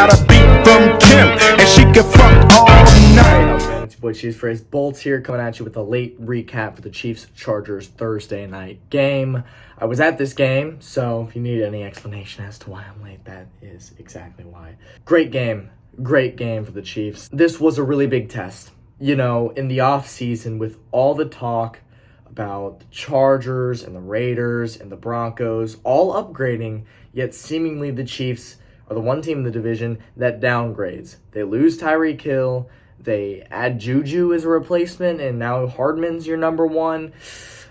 got a beat from Kim, and she can fuck all night. It's your boy Chiefs Phrase Bolts here, coming at you with a late recap for the Chiefs-Chargers Thursday night game. I was at this game, so if you need any explanation as to why I'm late, that is exactly why. Great game for the Chiefs. This was a really big test. You know, in the offseason, with all the talk about the Chargers and the Raiders and the Broncos all upgrading, yet seemingly the Chiefs are the one team in the division that downgrades. They lose Tyreek Hill, they add Juju as a replacement, and now Hardman's your number one.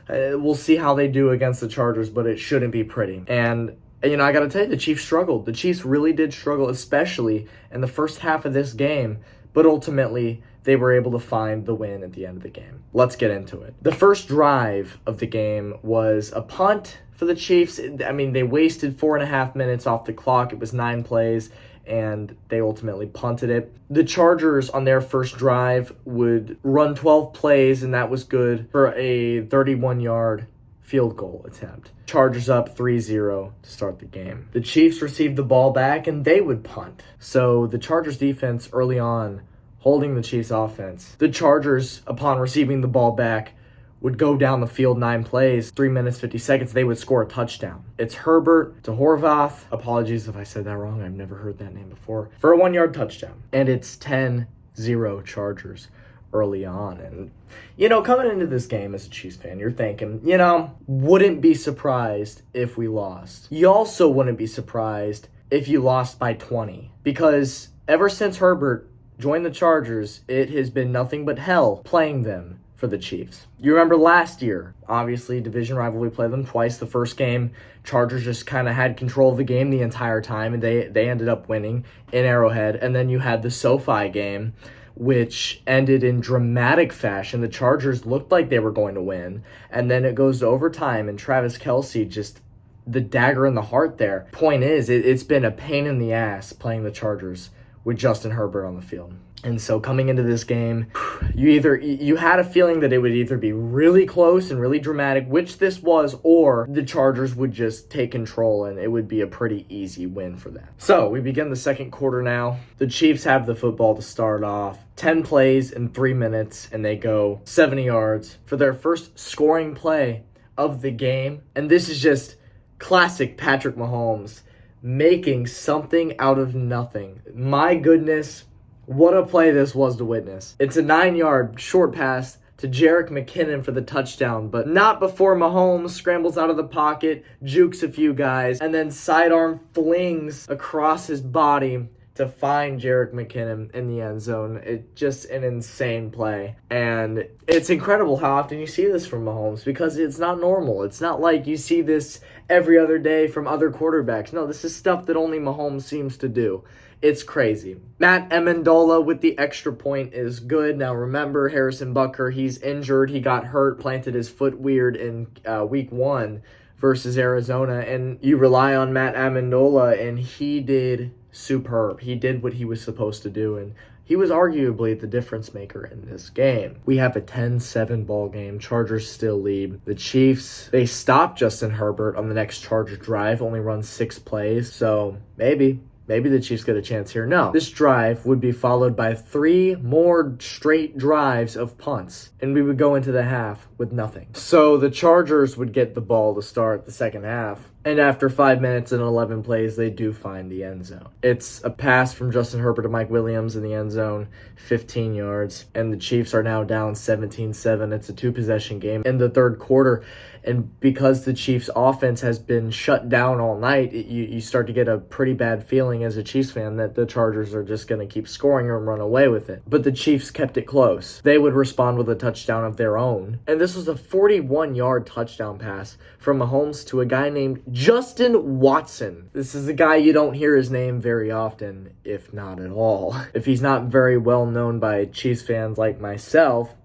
We'll see how they do against the Chargers, but it shouldn't be pretty. And, you know, I got to tell you, the Chiefs struggled. The Chiefs really did struggle, especially in the first half of this game, but ultimately they were able to find the win at the end of the game. Let's get into it. The first drive of the game was a punt for the Chiefs. I mean, they wasted 4.5 minutes off the clock. It was 9 plays, and they ultimately punted it. The Chargers, on their first drive, would run 12 plays, and that was good for a 31-yard field goal attempt. Chargers up 3-0 to start the game. The Chiefs received the ball back, and they would punt. So the Chargers defense early on holding the Chiefs offense. The Chargers, upon receiving the ball back, would go down the field 9 plays, 3 minutes, 50 seconds. They would score a touchdown. It's Herbert to Horvath. Apologies if I said that wrong. I've never heard that name before. For a 1-yard touchdown. And it's 10-0 Chargers early on. And, you know, coming into this game as a Chiefs fan, you're thinking, you know, wouldn't be surprised if we lost. You also wouldn't be surprised if you lost by 20. Because ever since Herbert joined the Chargers, it has been nothing but hell playing them for the Chiefs. You remember last year, obviously, division rival, we played them twice. The first game, Chargers just kind of had control of the game the entire time, and they ended up winning in Arrowhead. And then you had the SoFi game, which ended in dramatic fashion. The Chargers looked like they were going to win, and then it goes to overtime, and Travis Kelce just the dagger in the heart there. Point is, it's been a pain in the ass playing the Chargers with Justin Herbert on the field. And so coming into this game, you had a feeling that it would either be really close and really dramatic, which this was, or the Chargers would just take control and it would be a pretty easy win for them. So we begin the second quarter now. The Chiefs have the football to start off. 10 plays in 3 minutes, and they go 70 yards for their first scoring play of the game. And this is just classic Patrick Mahomes, making something out of nothing. My goodness, what a play this was to witness. It's a 9-yard short pass to Jerick McKinnon for the touchdown, but not before Mahomes scrambles out of the pocket, jukes a few guys, and then sidearm flings across his body to find Jerick McKinnon in the end zone. It's just an insane play. And it's incredible how often you see this from Mahomes, because it's not normal. It's not like you see this every other day from other quarterbacks. No, this is stuff that only Mahomes seems to do. It's crazy. Matt Amendola with the extra point is good. Now remember, Harrison Butker, he's injured. He got hurt, planted his foot weird in week 1 versus Arizona. And you rely on Matt Amendola, and he did superb. He did what he was supposed to do, and he was arguably the difference maker in this game. We have a 10-7 ball game. Chargers still lead. The Chiefs, they stopped Justin Herbert on the next Charger drive, only run 6 plays. So maybe the Chiefs get a chance here. No. This drive would be followed by 3 more straight drives of punts, and we would go into the half with nothing. So the Chargers would get the ball to start the second half, and after 5 minutes and 11 plays, they do find the end zone. It's a pass from Justin Herbert to Mike Williams in the end zone, 15 yards, and the Chiefs are now down 17-7. It's a 2-possession game in the third quarter, and because the Chiefs' offense has been shut down all night, you start to get a pretty bad feeling as a Chiefs fan that the Chargers are just going to keep scoring and run away with it. But the Chiefs kept it close. They would respond with a touchdown of their own, and this was a 41-yard touchdown pass from Mahomes to a guy named Justin Watson. This is a guy you don't hear his name very often, if not at all. If he's not very well known by Chiefs fans like myself,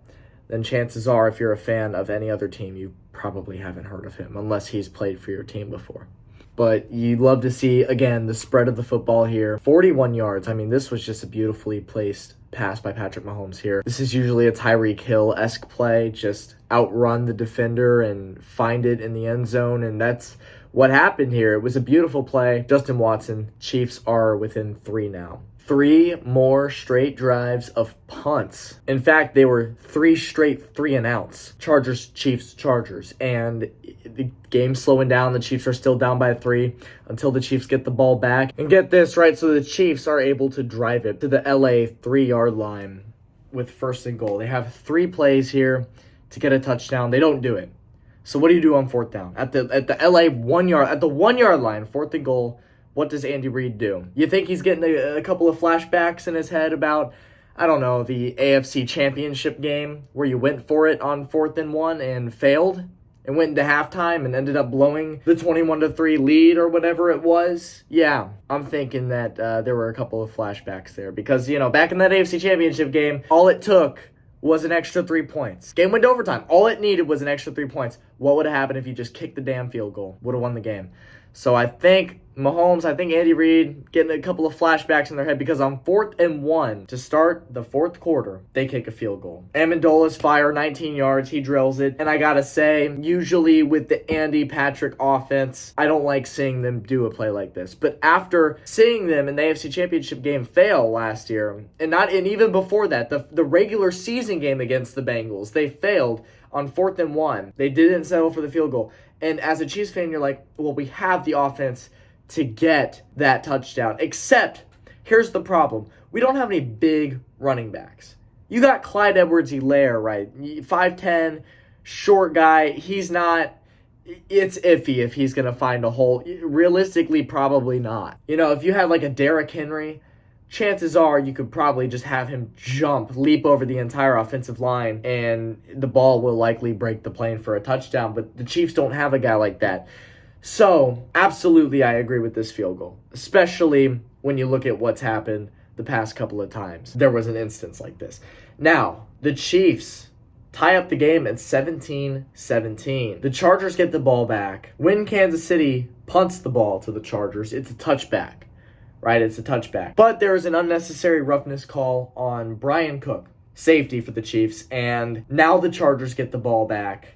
then chances are, if you're a fan of any other team, you probably haven't heard of him, unless he's played for your team before. But you love to see, again, the spread of the football here. 41 yards. I mean, this was just a beautifully placed pass by Patrick Mahomes here. This is usually a Tyreek Hill-esque play. Just outrun the defender and find it in the end zone. And that's what happened here, it was a beautiful play. Justin Watson, Chiefs are within 3 now. 3 more straight drives of punts. In fact, they were 3 straight 3-and-outs. Chargers, Chiefs, Chargers. And the game's slowing down. The Chiefs are still down by 3 until the Chiefs get the ball back. And get this, right? So the Chiefs are able to drive it to the LA 3-yard line with first and goal. They have 3 plays here to get a touchdown. They don't do it. So what do you do on fourth down? At the LA 1-yard, at the 1-yard line, fourth and goal, what does Andy Reid do? You think he's getting a couple of flashbacks in his head about, I don't know, the AFC Championship game where you went for it on 4th and 1 and failed and went into halftime and ended up blowing the 21-3 lead or whatever it was? Yeah, I'm thinking that there were a couple of flashbacks there because, back in that AFC Championship game, all it took was an extra 3 points. Game went to overtime. All it needed was an extra 3 points. What would have happened if you just kicked the damn field goal? Would have won the game. So I think Mahomes, I think Andy Reid getting a couple of flashbacks in their head because on 4th and 1 to start the 4th quarter, they kick a field goal. Amendola's fire, 19 yards, he drills it. And I gotta say, usually with the Andy Patrick offense, I don't like seeing them do a play like this. But after seeing them in the AFC Championship game fail last year, and even before that, the regular season game against the Bengals, they failed on 4th and 1. They didn't settle for the field goal. And as a Chiefs fan, you're like, well, we have the offense to get that touchdown. Except, here's the problem. We don't have any big running backs. You got Clyde Edwards-Helaire, right? 5'10", short guy. He's not... It's iffy if he's going to find a hole. Realistically, probably not. If you had like a Derrick Henry, chances are you could probably just have him leap over the entire offensive line, and the ball will likely break the plane for a touchdown. But the Chiefs don't have a guy like that. So, absolutely, I agree with this field goal, especially when you look at what's happened the past couple of times. There was an instance like this. Now, the Chiefs tie up the game at 17-17. The Chargers get the ball back. When Kansas City punts the ball to the Chargers, it's a touchback. Right, it's a touchback. But there is an unnecessary roughness call on Brian Cook, safety for the Chiefs, and now the Chargers get the ball back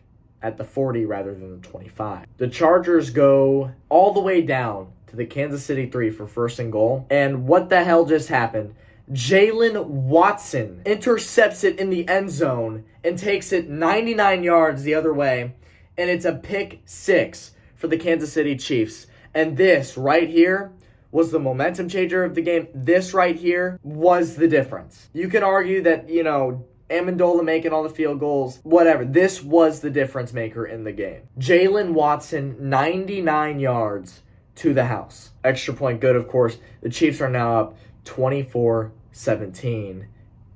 at the 40 rather than the 25. The Chargers go all the way down to the Kansas City 3 for first and goal, and what the hell just happened? Jalen Watson intercepts it in the end zone and takes it 99 yards the other way, and it's a pick 6 for the Kansas City Chiefs. And this right here was the momentum changer of the game. This right here was the difference. You can argue that, Amendola making all the field goals, whatever. This was the difference maker in the game. Jalen Watson, 99 yards to the house. Extra point good, of course. The Chiefs are now up 24-17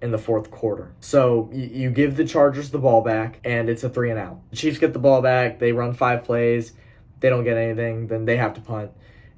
in the 4th quarter. So you give the Chargers the ball back, and it's a 3-and-out. The Chiefs get the ball back. They run 5 plays. They don't get anything. Then they have to punt.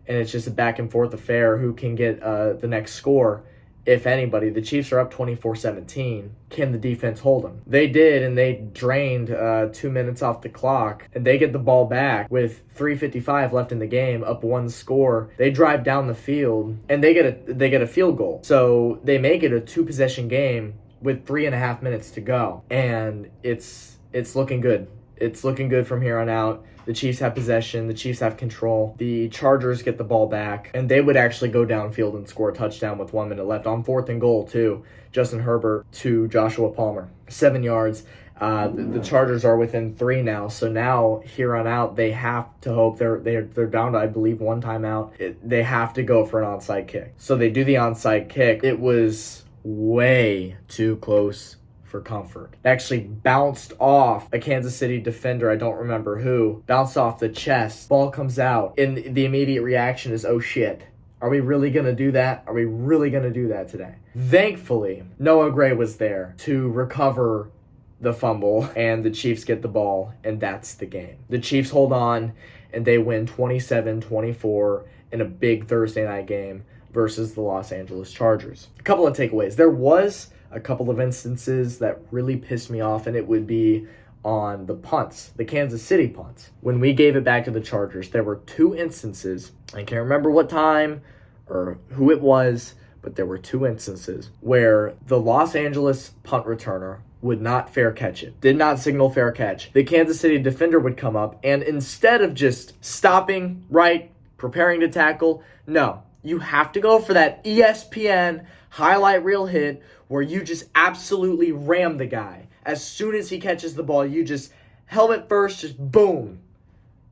And it's just a back-and-forth affair who can get the next score, if anybody. The Chiefs are up 24-17. Can the defense hold them? They did, and they drained 2 minutes off the clock. And they get the ball back with 3:55 left in the game, up 1 score. They drive down the field, and they get a field goal. So they make it a 2-possession game with 3.5 minutes to go. And it's looking good. It's looking good from here on out. The Chiefs have possession. The Chiefs have control. The Chargers get the ball back, and they would actually go downfield and score a touchdown with 1 minute left on 4th and goal, too. Justin Herbert to Joshua Palmer. 7 yards. The Chargers are within 3 now, so now, here on out, they have to hope. They're down to, I believe, 1 timeout. They have to go for an onside kick. So they do the onside kick. It was way too close for comfort. It actually bounced off a Kansas City defender, I don't remember who, bounced off the chest, ball comes out, and the immediate reaction is, oh shit, are we really going to do that? Are we really going to do that today? Thankfully, Noah Gray was there to recover the fumble, and the Chiefs get the ball, and that's the game. The Chiefs hold on, and they win 27-24 in a big Thursday night game versus the Los Angeles Chargers. A couple of takeaways. There was a couple of instances that really pissed me off, and it would be on the punts, the Kansas City punts. When we gave it back to the Chargers, there were 2 instances. I can't remember what time or who it was, but there were 2 instances where the Los Angeles punt returner would not fair catch it. Did not signal fair catch. The Kansas City defender would come up, and instead of just stopping, right, preparing to tackle, no. You have to go for that ESPN highlight reel hit where you just absolutely ram the guy. As soon as he catches the ball, you just helmet first, just boom.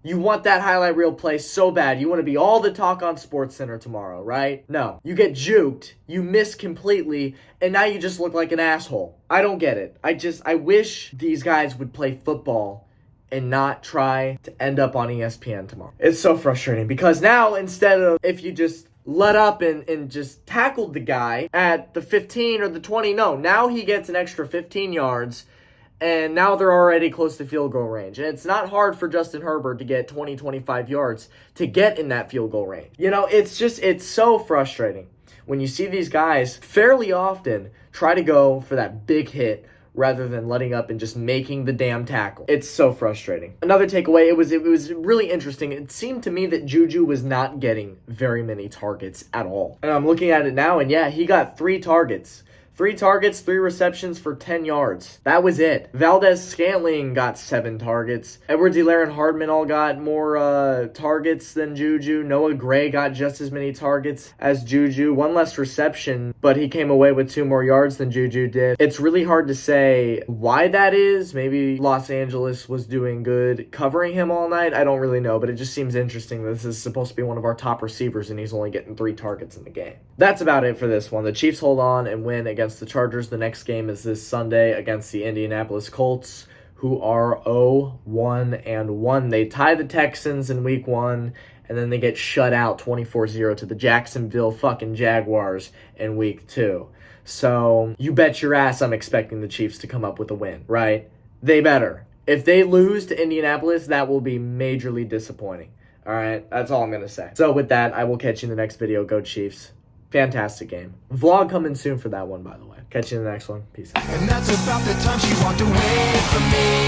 You want that highlight reel play so bad. You want to be all the talk on SportsCenter tomorrow, right? No. You get juked, you miss completely, and now you just look like an asshole. I don't get it. I wish these guys would play football and not try to end up on ESPN tomorrow. It's so frustrating because now instead of if you just let up and just tackled the guy at the 15 or the 20, no, now he gets an extra 15 yards. And now they're already close to field goal range. And it's not hard for Justin Herbert to get 20, 25 yards to get in that field goal range. You know, it's so frustrating when you see these guys fairly often try to go for that big hit rather than letting up and just making the damn tackle. It's so frustrating. Another takeaway, it was really interesting. It seemed to me that Juju was not getting very many targets at all. And I'm looking at it now, and yeah, he got 3 targets. 3 targets, 3 receptions for 10 yards. That was it. Valdez-Scantling got 7 targets. Edwards-Helaire and Hardman all got more targets than Juju. Noah Gray got just as many targets as Juju. 1 less reception, but he came away with 2 more yards than Juju did. It's really hard to say why that is. Maybe Los Angeles was doing good covering him all night. I don't really know, but it just seems interesting that this is supposed to be one of our top receivers and he's only getting 3 targets in the game. That's about it for this one. The Chiefs hold on and win against the Chargers. The next game is this Sunday against the Indianapolis Colts, who are 0-1-1. They tie the Texans in week 1, and then they get shut out 24-0 to the Jacksonville fucking Jaguars in week 2. So you bet your ass I'm expecting the Chiefs to come up with a win, right? They better. If they lose to Indianapolis, that will be majorly disappointing. All right, that's all I'm going to say. So with that, I will catch you in the next video. Go Chiefs. Fantastic game. Vlog coming soon for that one, by the way. Catch you in the next one. Peace out. And that's about the time she walked away from me.